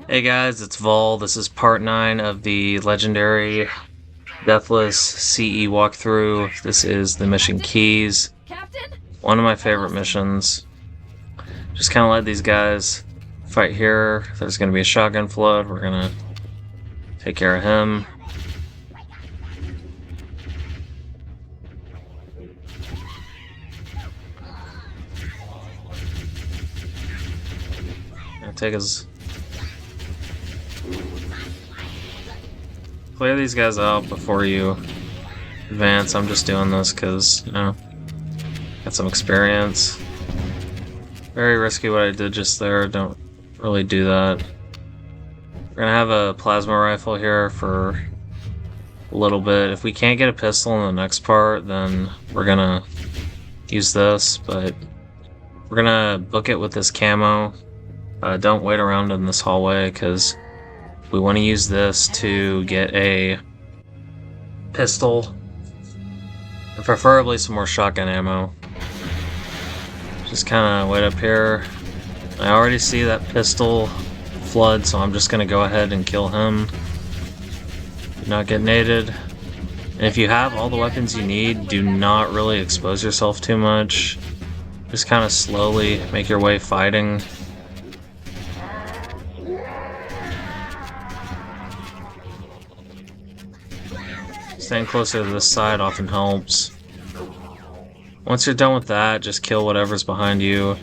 Hey guys, it's Vol. This is part 9 of the legendary Deathless CE walkthrough. This is the mission Keys. One of my favorite missions. Just kind of let these guys fight here. There's going to be a shotgun flood. We're going to take care of him. Take his... Clear these guys out before you advance. I'm just doing this because, you know, got some experience. Very risky what I did just there. Don't really do that. We're gonna have a plasma rifle here for a little bit. If we can't get a pistol in the next part, then we're gonna use this, but we're gonna book it with this camo. Don't wait around in this hallway because we want to use this to get a pistol and preferably some more shotgun ammo. Just kind of wait up here. I already see that pistol flood, so I'm just going to go ahead and kill him. Do not get naded. And if you have all the weapons you need, do not really expose yourself too much. Just kind of slowly make your way fighting. Staying closer to this side often helps. Once you're done with that, just kill whatever's behind you.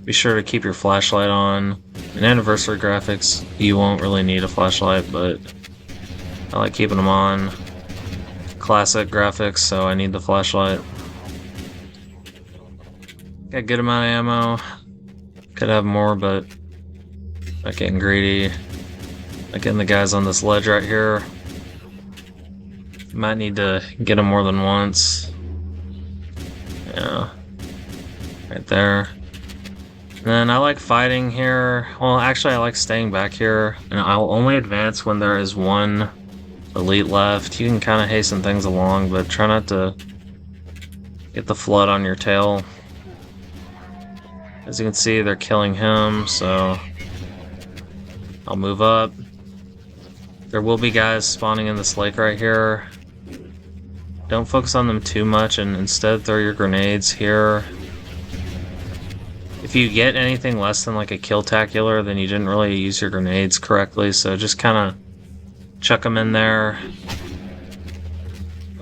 Be sure to keep your flashlight on. In anniversary graphics, you won't really need a flashlight, but I like keeping them on. Classic graphics, so I need the flashlight. Got a good amount of ammo. Could have more, but not getting greedy. Not getting the guys on this ledge right here. Might need to get them more than once. Yeah. Right there. And then I like fighting here. Well, actually I like staying back here. And I'll only advance when there is one elite left. You can kind of hasten things along, but try not to get the flood on your tail. As you can see, they're killing him, so I'll move up. There will be guys spawning in this lake right here. Don't focus on them too much and instead throw your grenades here. If you get anything less than like a kill-tacular, then you didn't really use your grenades correctly, so just kind of chuck them in there.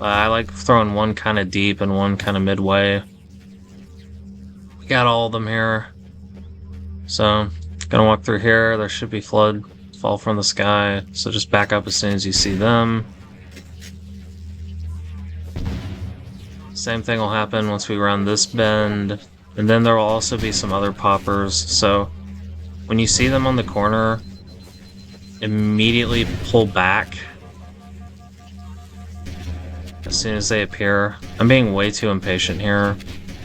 I like throwing one kind of deep and one kind of midway. We got all of them here. So, gonna walk through here. There should be flood fall from the sky, so just back up as soon as you see them. Same thing will happen once we round this bend, and then there will also be some other poppers, so when you see them on the corner, immediately pull back as soon as they appear. I'm being way too impatient here.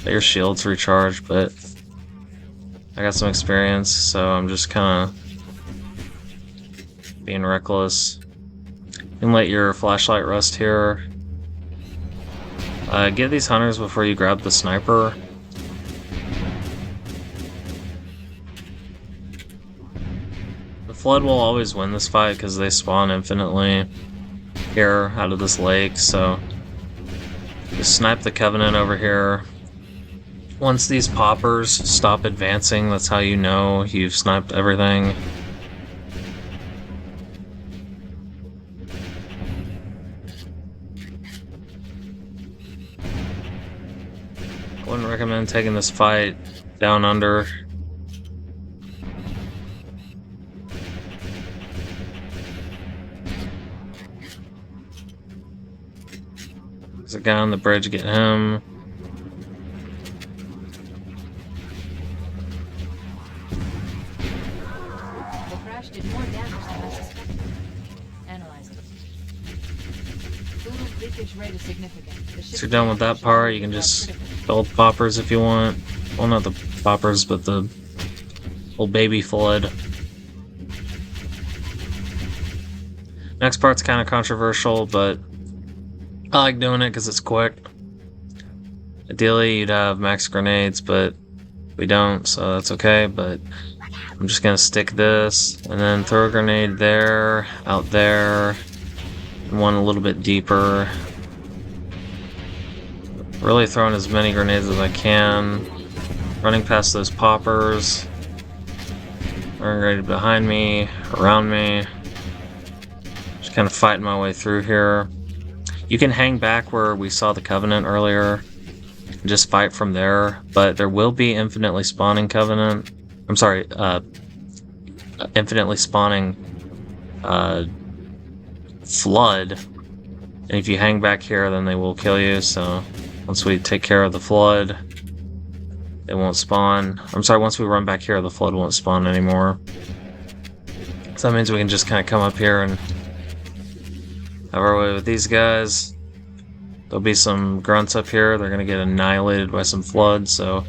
Let your shields recharge, but I got some experience, so I'm just kind of being reckless. You can let your flashlight rest here. Get these hunters before you grab the sniper. The flood will always win this fight because they spawn infinitely here out of this lake, so just snipe the Covenant over here. Once these poppers stop advancing, that's how you know you've sniped everything. Wouldn't recommend taking this fight down under. There's a guy on the bridge, get him. The crash did more damage than I suspected. Analyzed it. Total leakage rate is significant. So you're done with that part, you can just kill the poppers if you want. Well, not the poppers, but the old baby flood. Next part's kind of controversial, but I like doing it because it's quick. Ideally, you'd have max grenades, but we don't, so that's okay. But I'm just gonna stick this, and then throw a grenade there, out there, and one a little bit deeper. Really throwing as many grenades as I can. Running past those poppers. Running right behind me, around me. Just kind of fighting my way through here. You can hang back where we saw the Covenant earlier. And just fight from there, but there will be infinitely spawning Covenant. I'm sorry, infinitely spawning Flood. And if you hang back here, then they will kill you, so once we take care of the Flood, it won't spawn. I'm sorry, once we run back here, the Flood won't spawn anymore. So that means we can just kind of come up here and have our way with these guys. There'll be some grunts up here. They're going to get annihilated by some Flood, so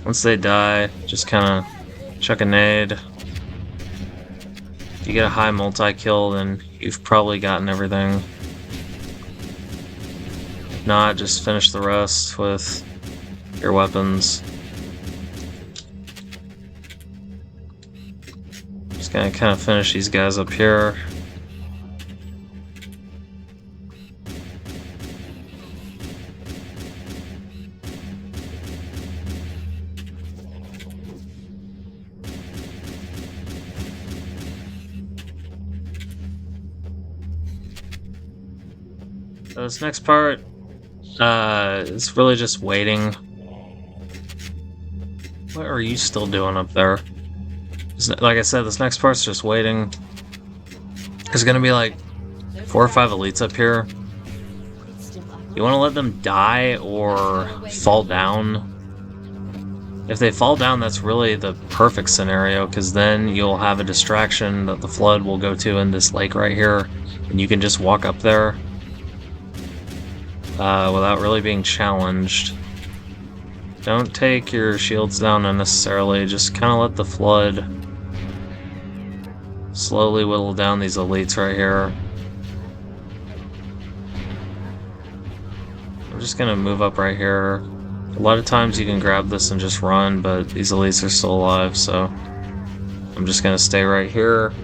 once they die, just kind of chuck a nade. If you get a high multi-kill, then you've probably gotten everything. If not, just finish the rest with your weapons. Just gonna kind of finish these guys up here. So this next part, it's really just waiting. What are you still doing up there? Like I said, this next part's just waiting. There's gonna be like 4 or 5 elites up here. You want to let them die or fall down. If they fall down, that's really the perfect scenario, because then you'll have a distraction that the Flood will go to in this lake right here, and you can just walk up there without really being challenged. Don't take your shields down unnecessarily, just kind of let the Flood slowly whittle down these elites right here. I'm just gonna move up right here. A lot of times you can grab this and just run, but these elites are still alive, so I'm just gonna stay right here.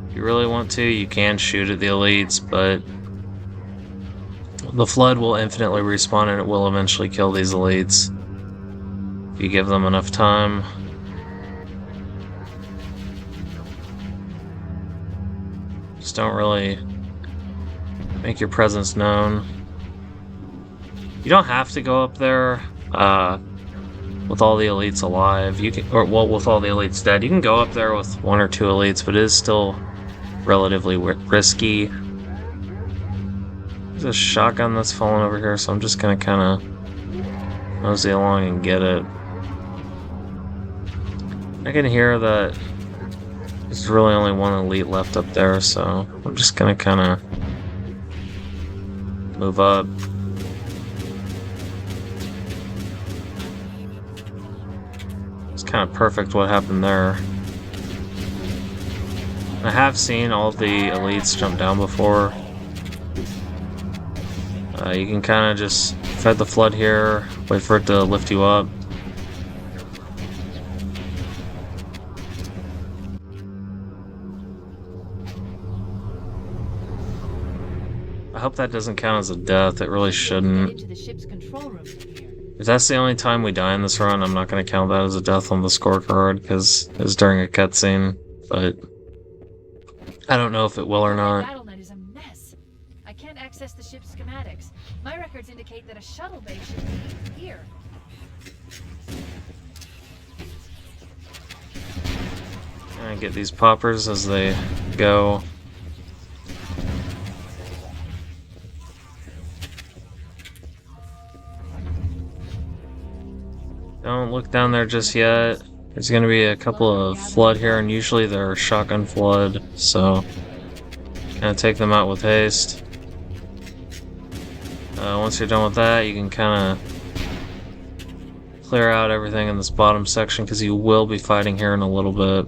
If you really want to, you can shoot at the elites, but the Flood will infinitely respawn and it will eventually kill these elites if you give them enough time. Just don't really make your presence known. You don't have to go up there with all the elites alive. You can, or well, with all the elites dead. You can go up there with 1 or 2 elites, but it is still relatively risky. There's a shotgun that's fallen over here, so I'm just gonna kind of mosey along and get it. I can hear that there's really only 1 elite left up there, so I'm just gonna kind of move up. It's kind of perfect what happened there. I have seen all the elites jump down before. You can kind of just fight the Flood here, wait for it to lift you up. I hope that doesn't count as a death. It really shouldn't. If that's the only time we die in this run, I'm not going to count that as a death on the scorecard, because it was during a cutscene, but I don't know if it will or not. BattleNet is a mess. I can't access the ship's schematics. My records indicate that a shuttle bay should be here. I get these poppers as they go. Don't look down there just yet. There's going to be a couple of Flood here, and usually they're shotgun Flood, so kind of take them out with haste. Once you're done with that, you can kind of clear out everything in this bottom section, because you will be fighting here in a little bit.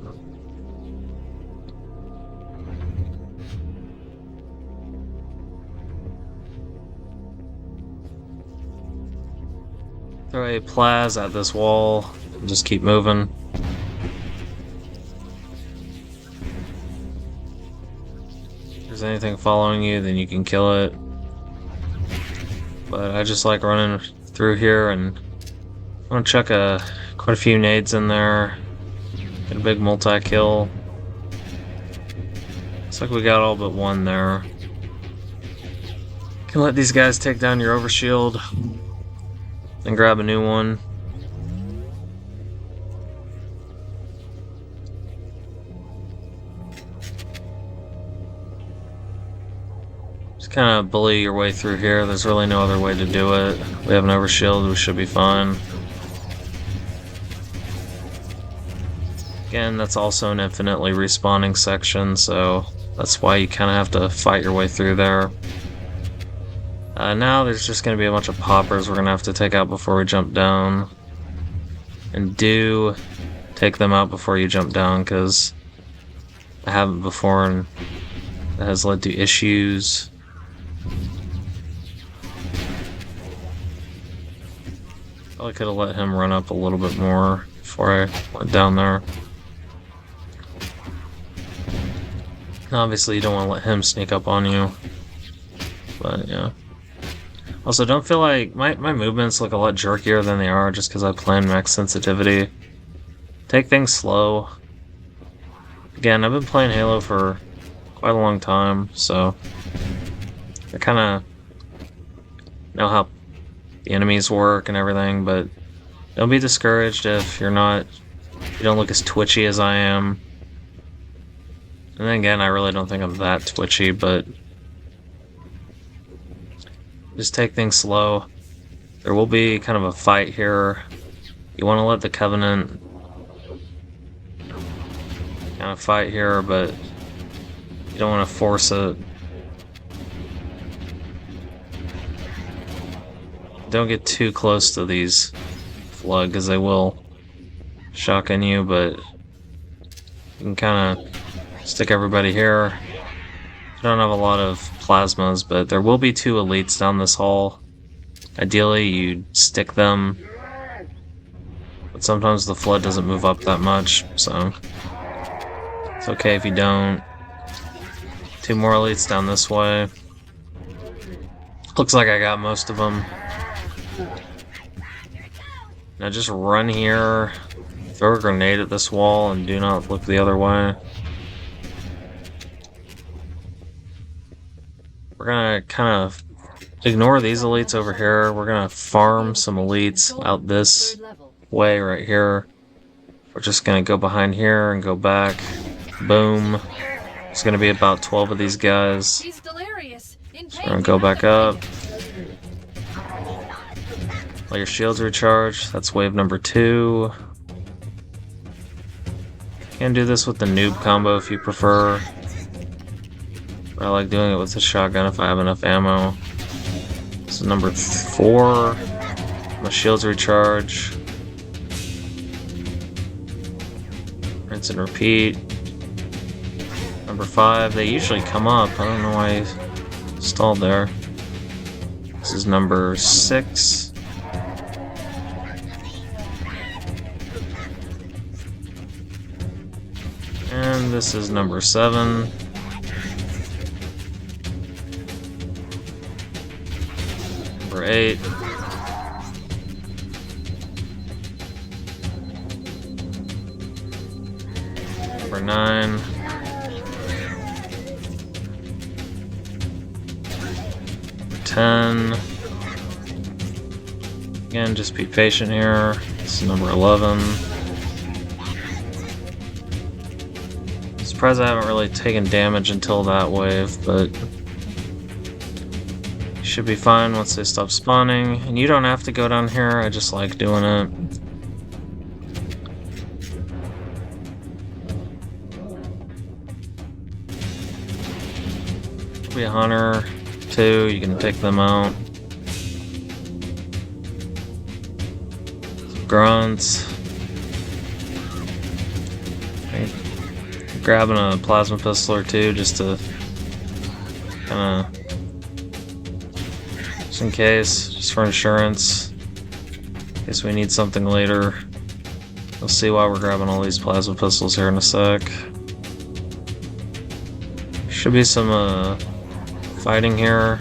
Throw a Plaz at this wall and just keep moving. If there's anything following you, then you can kill it. But I just like running through here, and I want to chuck quite a few nades in there. Get a big multi-kill. Looks like we got all but one there. Can let these guys take down your overshield and grab a new one. Just kind of bully your way through here. There's really no other way to do it. We have an overshield, we should be fine. Again, that's also an infinitely respawning section, so that's why you kind of have to fight your way through there. Now there's just going to be a bunch of poppers we're going to have to take out before we jump down. And do take them out before you jump down, because I haven't before and that has led to issues. Probably could have let him run up a little bit more before I went down there. Obviously you don't want to let him sneak up on you. But yeah. Also, don't feel like my movements look a lot jerkier than they are just because I play in max sensitivity. Take things slow. Again, I've been playing Halo for quite a long time, so I kind of know how the enemies work and everything, but don't be discouraged if you don't look as twitchy as I am. And then again, I really don't think I'm that twitchy, but just take things slow. There will be kind of a fight here. You want to let the Covenant kind of fight here, but you don't want to force it. Don't get too close to these Flood, because they will shotgun you, but you can kind of stick everybody here. I don't have a lot of plasmas, but there will be 2 elites down this hall. Ideally, you'd stick them, but sometimes the Flood doesn't move up that much, so it's okay if you don't. 2 more elites down this way. Looks like I got most of them. Now just run here, throw a grenade at this wall, and do not look the other way. We're gonna kind of ignore these elites over here. We're gonna farm some elites out this way right here. We're just gonna go behind here and go back. Boom. It's gonna be about 12 of these guys. So we're gonna go back up. Let your shields recharge. That's wave number 2. You can do this with the noob combo if you prefer. I like doing it with the shotgun if I have enough ammo. So number 4, my shields recharge. Rinse and repeat. Number 5, they usually come up. I don't know why I stalled there. This is number 6. And this is number 7. Number 8. Number 9. Number 10. Again, just be patient here. This is number 11. Surprised I haven't really taken damage until that wave, but should be fine once they stop spawning. And you don't have to go down here, I just like doing it. Be a hunter, too, you can take them out. Some grunts. Okay. Grabbing a plasma pistol or 2 just to kind of, just in case, just for insurance. case we need something later. We'll see why we're grabbing all these plasma pistols here in a sec. Should be some fighting here.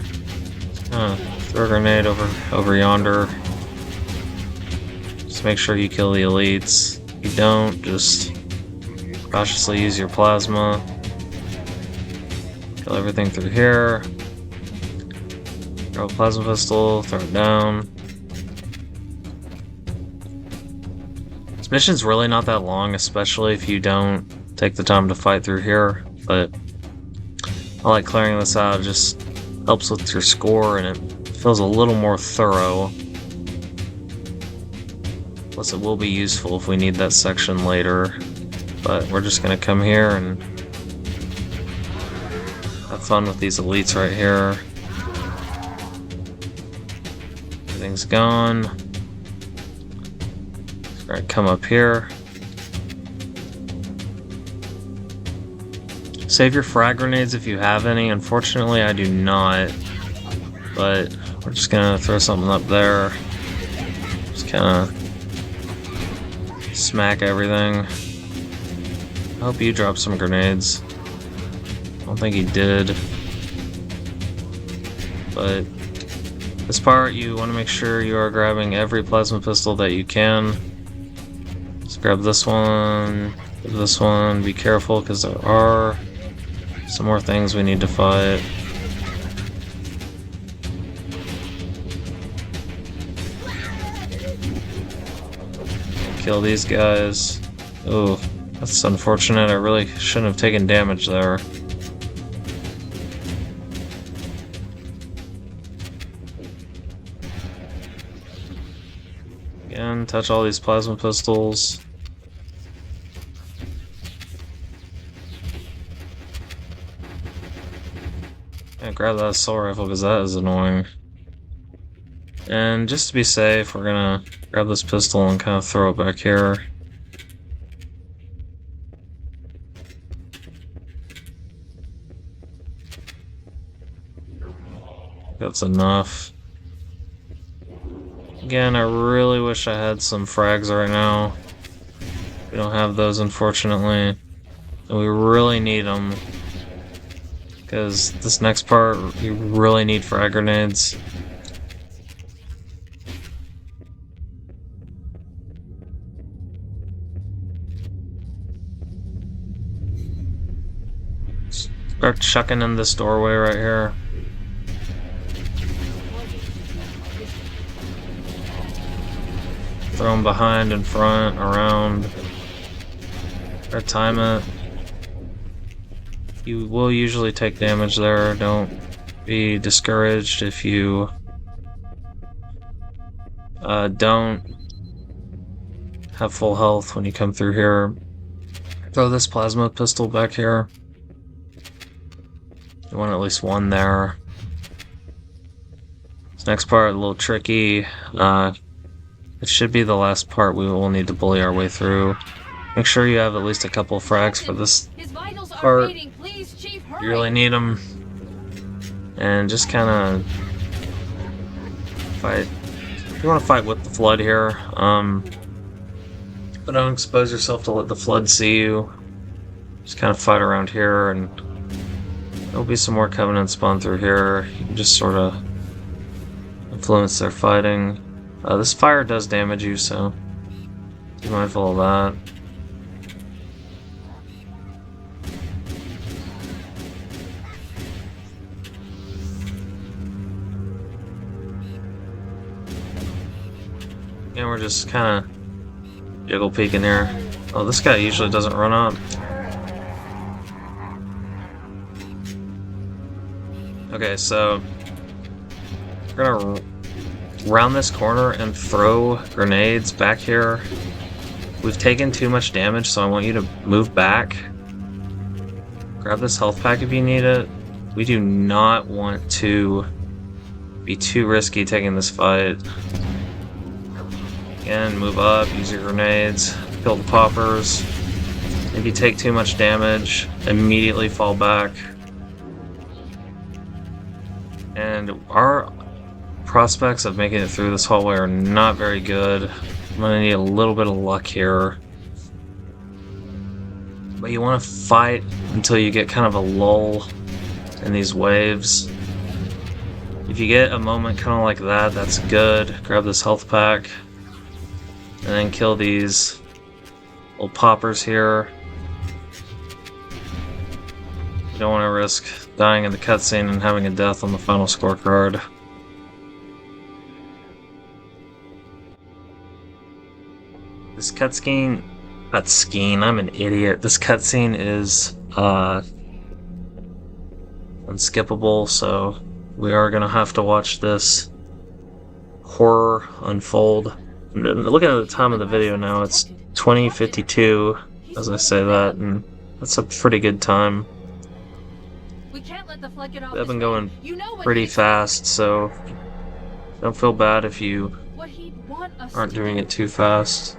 Throw a grenade over yonder. Just make sure you kill the elites. If you don't, just cautiously use your plasma. Kill everything through here. Grab a plasma pistol, throw it down. This mission's really not that long, especially if you don't take the time to fight through here, but I like clearing this out. It just helps with your score and it feels a little more thorough. Plus it will be useful if we need that section later, but we're just gonna come here and have fun with these elites right here. Everything's gone. Alright, come up here. Save your frag grenades if you have any. Unfortunately, I do not. But we're just gonna throw something up there. Just kinda smack everything. I hope you dropped some grenades. I don't think he did. But this part, you want to make sure you are grabbing every plasma pistol that you can. Just grab this one, this one. Be careful because there are some more things we need to fight. Kill these guys. Oh, that's unfortunate. I really shouldn't have taken damage there. Again, touch all these plasma pistols. Yeah, grab that assault rifle because that is annoying. And just to be safe, we're gonna grab this pistol and kind of throw it back here. That's enough. Again, I really wish I had some frags right now. We don't have those, unfortunately. And we really need them. Because this next part, you really need frag grenades. Start chucking in this doorway right here. Throw them behind, in front, around. Or time it. You will usually take damage there. Don't be discouraged if you don't have full health when you come through here. Throw this plasma pistol back here. You want at least one there. This next part, a little tricky. It should be the last part we will need to bully our way through. Make sure you have at least a couple of frags for this part. Please, Chief, You really need them. And just kind of fight. You want to fight with the flood here. But don't expose yourself to let the flood see you. Just kind of fight around here, and there'll be some more Covenant spawn through here. You can just sort of influence their fighting. This fire does damage you, so be mindful of that. And we're just kind of jiggle peeking here. Oh, this guy usually doesn't run up. Okay, so we're gonna round this corner and throw grenades back here. We've taken too much damage, so I want you to move back. Grab this health pack if you need it. We do not want to be too risky taking this fight. Again, move up, use your grenades, kill the poppers. If you take too much damage, immediately fall back. And our prospects of making it through this hallway are not very good. I'm gonna need a little bit of luck here. But you want to fight until you get kind of a lull in these waves. If you get a moment kind of like that, that's good. Grab this health pack. And then kill these little poppers here. You don't want to risk dying in the cutscene and having a death on the final scorecard. This cutscene, I'm an idiot. This cutscene is unskippable, so we are gonna have to watch this horror unfold. I'm looking at the time of the video now, it's 20:52 as I say that, and that's a pretty good time. We can't let the flood get off. They've been going You know pretty fast, so don't feel bad if you what he'd want us aren't to doing do. it too fast.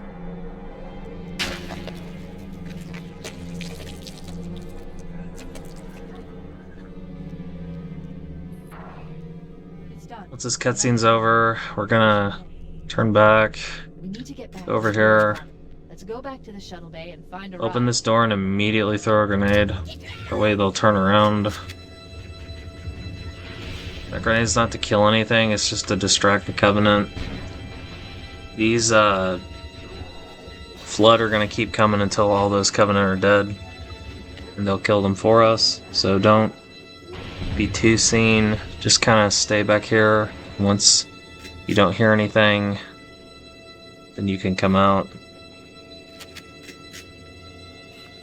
It's done. Once this cutscene's over, we're gonna turn back, We need to get back over to here, Let's go back to the shuttle bay and find a open ride. this door and immediately throw a grenade. That way they'll turn around. That grenade's not to kill anything, it's just to distract the Covenant. These, Flood are gonna keep coming until all those Covenant are dead. And they'll kill them for us, so don't be too seen. Just kind of stay back here. Once you don't hear anything, then you can come out.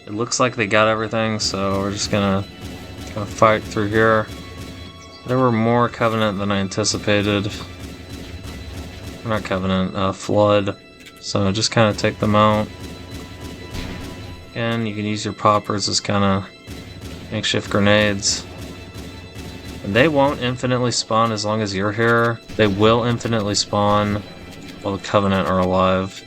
It looks like they got everything, so we're just gonna fight through here. There were more Covenant than I anticipated. Not Covenant, Flood. So just kind of take them out. Again, you can use your poppers as kind of makeshift grenades. And they won't infinitely spawn as long as you're here. They will infinitely spawn while the Covenant are alive.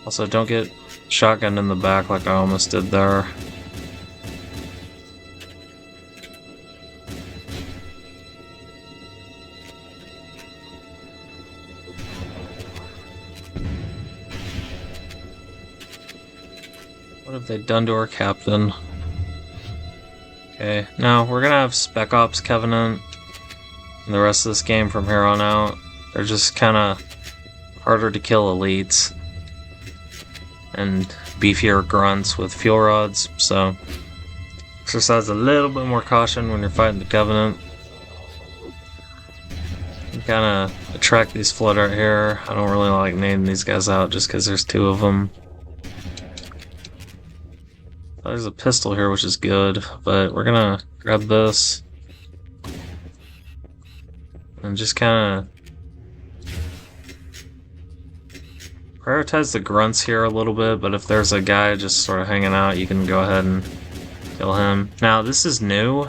Also, don't get shotgunned in the back like I almost did there. What have they done to our captain? Okay, now we're gonna have Spec Ops Covenant in the rest of this game from here on out. They're just kinda harder to kill elites and beefier grunts with fuel rods, so exercise a little bit more caution when you're fighting the Covenant. You kinda attract these Flood right here. I don't really like naming these guys out just because there's two of them. There's a pistol here, which is good, but we're gonna grab this and just kind of prioritize the grunts here a little bit, but if there's a guy just sort of hanging out, you can go ahead and kill him. Now, this is new.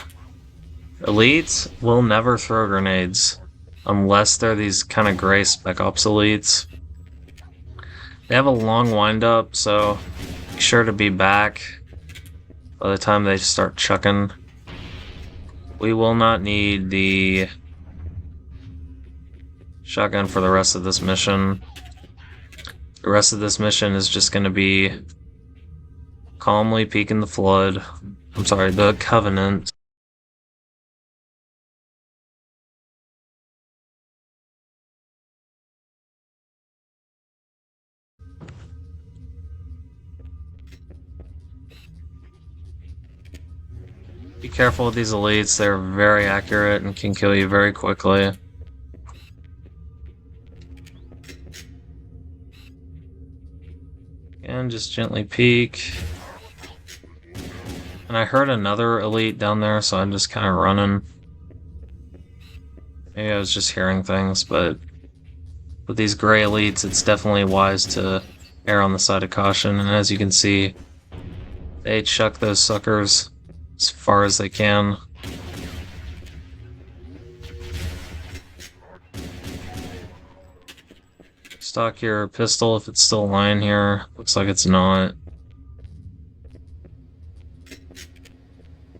Elites will never throw grenades unless they're these kind of gray Spec Ops elites. They have a long wind-up, so be sure to be back by the time they start chucking. We will not need the shotgun for the rest of this mission. The rest of this mission is just going to be calmly peeking the Flood. I'm sorry, the Covenant. Be careful with these elites, they're very accurate and can kill you very quickly. And just gently peek. And I heard another elite down there, so I'm just kind of running. Maybe I was just hearing things, but with these gray elites, it's definitely wise to err on the side of caution. And as you can see, they chuck those suckers as far as they can. Stock your pistol if it's still lying here. Looks like it's not.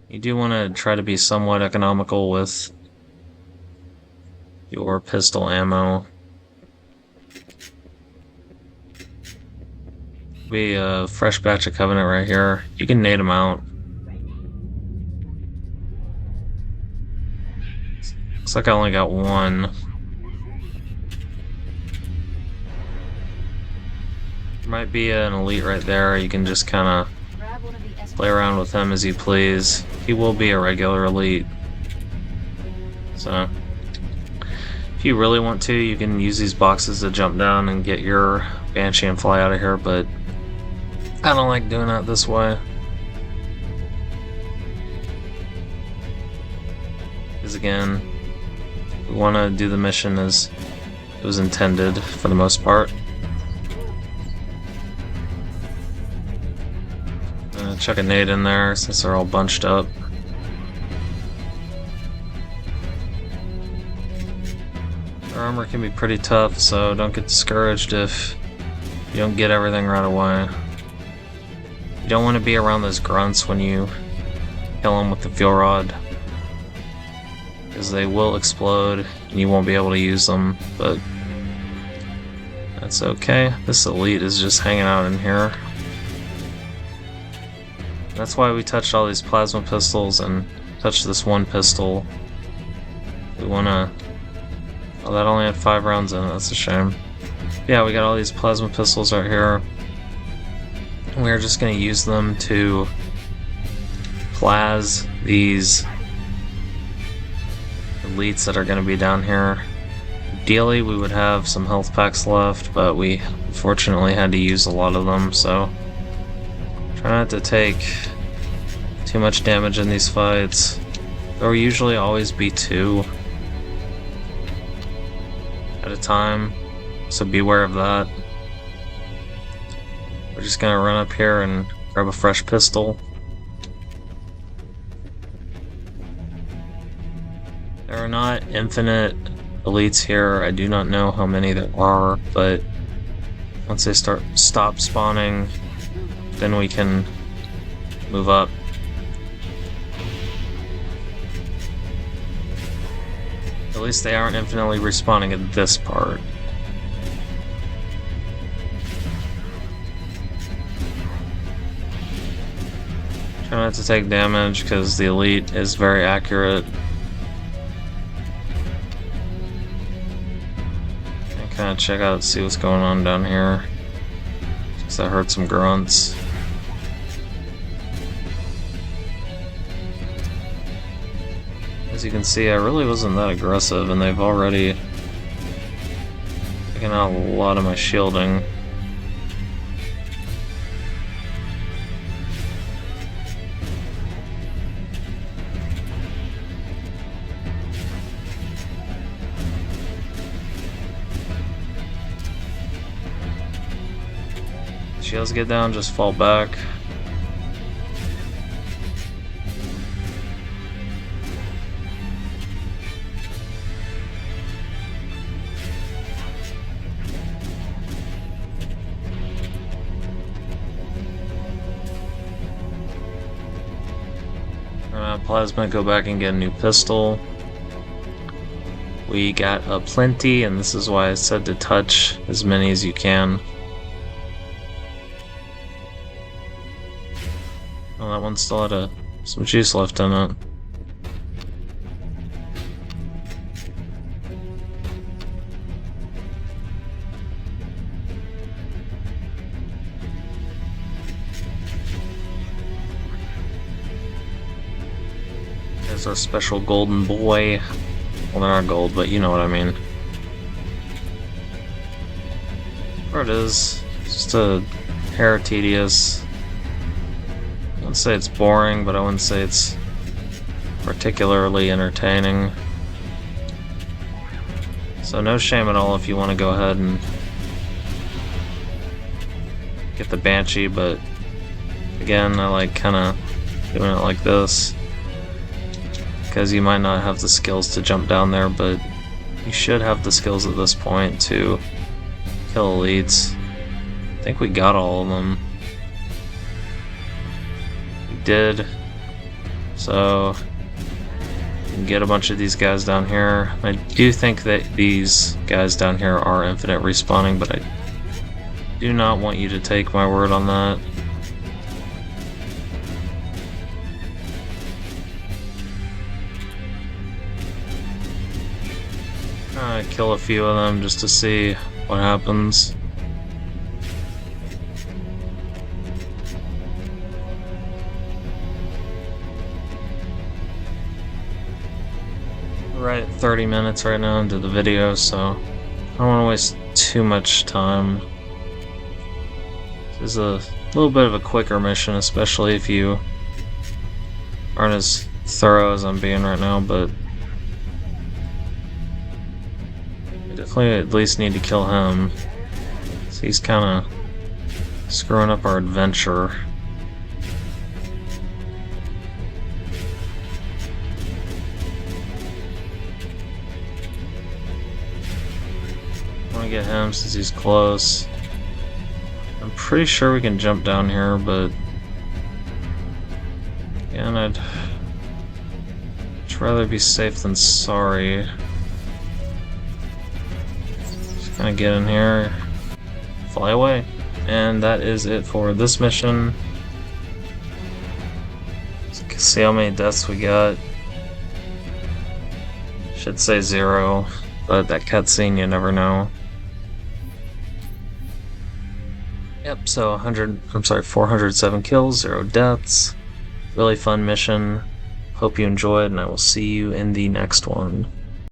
You do want to try to be somewhat economical with your pistol ammo. Be a fresh batch of Covenant right here. You can nade them out. Looks like I only got one. There might be an elite right there. You can just kind of play around with him as you please. He will be a regular elite. So, if you really want to, you can use these boxes to jump down and get your Banshee and fly out of here, but I don't like doing that this way. Because again, we want to do the mission as it was intended for the most part. Chuck a nade in there since they're all bunched up. Their armor can be pretty tough, so don't get discouraged if you don't get everything right away. You don't want to be around those grunts when you kill them with the fuel rod, because they will explode and you won't be able to use them, but that's okay. This elite is just hanging out in here. That's why we touched all these plasma pistols and touched this one pistol. We wanna... Oh, that only had 5 rounds in it, that's a shame. Yeah, we got all these plasma pistols right here. We're just gonna use them to plas these elites that are gonna be down here. Ideally, we would have some health packs left, but we unfortunately had to use a lot of them, so try not to take too much damage in these fights. There will usually always be 2 at a time, so beware of that. We're just gonna run up here and grab a fresh pistol. There are not infinite elites here. I do not know how many there are, but once they stop spawning, then we can move up. At least they aren't infinitely respawning at this part. Try not to take damage because the elite is very accurate. And kind of check out, see what's going on down here. Because I heard some grunts. As you can see, I really wasn't that aggressive, and they've already taken out a lot of my shielding. Shields get down, just fall back. Plasma, go back and get a new pistol. We got a plenty, and this is why I said to touch as many as you can. Oh, that one still had some juice left in it. There's our special golden boy. Well, they're not gold, but you know what I mean. There it is. Just a hair tedious. I wouldn't say it's boring, but I wouldn't say it's particularly entertaining. So no shame at all if you want to go ahead and get the Banshee, but again, I like kind of doing it like this. Because you might not have the skills to jump down there, but you should have the skills at this point to kill elites. I think we got all of them. We did. So can get a bunch of these guys down here. I do think that these guys down here are infinite respawning, but I do not want you to take my word on that. Kill a few of them just to see what happens. We're at 30 minutes right now into the video, so I don't want to waste too much time. This is a little bit of a quicker mission, especially if you aren't as thorough as I'm being right now, but I definitely at least need to kill him. So he's kind of screwing up our adventure. I want to get him since he's close. I'm pretty sure we can jump down here, but again, I'd rather be safe than sorry. Just kind of get in here, fly away, and that is it for this mission. So you can see how many deaths we got. Should say 0, but that cutscene, you never know. Yep, so 407 kills, 0 deaths. Really fun mission. Hope you enjoyed, and I will see you in the next one.